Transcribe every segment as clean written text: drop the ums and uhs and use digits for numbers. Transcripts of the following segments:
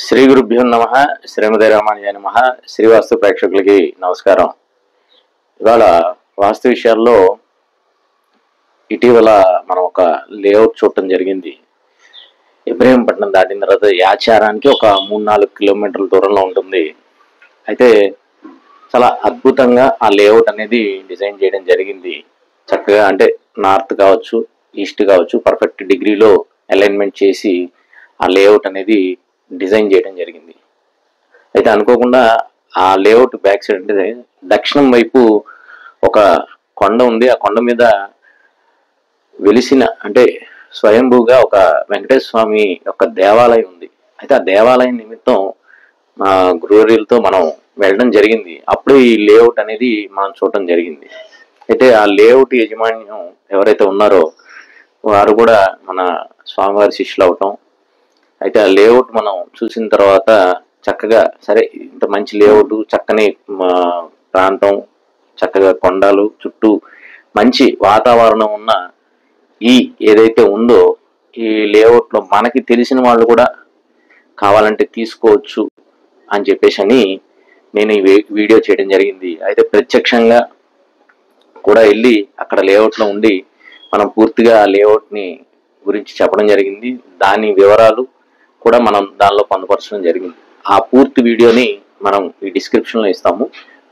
శ్రీ గురుభ్యో నమః. శ్రీమతి రామానుజాయ నమః. శ్రీవాస్తు ప్రేక్షకులకి నమస్కారం. ఇవాళ వాస్తు విషయాల్లో ఇటీవల మనం ఒక లేఅవుట్ చూడటం జరిగింది. ఇబ్రహీంపట్నం దాటిన తర్వాత యాచారానికి ఒక 3-4 కిలోమీటర్ల దూరంలో ఉంటుంది. అయితే చాలా అద్భుతంగా ఆ లేఅవుట్ అనేది డిజైన్ చేయడం జరిగింది. చక్కగా అంటే నార్త్ కావచ్చు, ఈస్ట్ కావచ్చు, పర్ఫెక్ట్ డిగ్రీలో అలైన్మెంట్ చేసి ఆ లేఅవుట్ అనేది డిజైన్ చేయడం జరిగింది. అయితే అనుకోకుండా ఆ లేఅవుట్ బ్యాక్ సైడ్ అంటే దక్షిణం వైపు ఒక కొండ ఉంది. ఆ కొండ మీద వెలిసిన అంటే స్వయంభూగా ఒక వెంకటేశ్వర స్వామి యొక్క దేవాలయం ఉంది. అయితే ఆ దేవాలయం నిమిత్తం మా గురువర్యులతో మనం వెళ్ళడం జరిగింది. అప్పుడే ఈ లేఅవుట్ అనేది మనం చూడటం జరిగింది. అయితే ఆ లేఅవుట్ యాజమాన్యం ఎవరైతే ఉన్నారో వారు కూడా మన స్వామివారి శిష్యులు అవటం. అయితే ఆ లేఅవుట్ మనం చూసిన తర్వాత చక్కగా సరే ఇంత మంచి లేఅవుట్, చక్కని ప్రాంతం, చక్కగా కొండలు చుట్టూ మంచి వాతావరణం ఉన్న ఈ ఏదైతే ఉందో ఈ లేఅవుట్లో మనకి తెలిసిన వాళ్ళు కూడా కావాలంటే తీసుకోవచ్చు అని చెప్పేసి అని నేను ఈ వీడియో చేయడం జరిగింది. అయితే ప్రత్యక్షంగా కూడా వెళ్ళి అక్కడ లేఅవుట్లో ఉండి మనం పూర్తిగా ఆ లేఅవుట్ని గురించి చెప్పడం జరిగింది. దాని వివరాలు కూడా మనం దానిలో పొందుపరచడం జరిగింది. ఆ పూర్తి వీడియోని మనం ఈ డిస్క్రిప్షన్లో ఇస్తాము,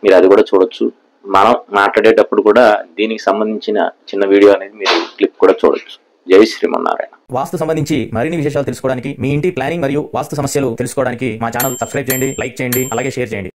మీరు అది కూడా చూడొచ్చు. మనం మాట్లాడేటప్పుడు కూడా దీనికి సంబంధించిన చిన్న వీడియో అనేది మీరు క్లిప్ కూడా చూడొచ్చు. జై శ్రీమన్నారాయణ. వాస్తు సంబంధించి మరిన్ని విశేషాలు తెలుసుకోవడానికి, మీ ఇంటి ప్లానింగ్ మరియు వాస్తు సమస్యలు తెలుసుకోవడానికి మా ఛానల్ సబ్స్క్రైబ్ చేయండి, లైక్ చేయండి, అలాగే షేర్ చేయండి.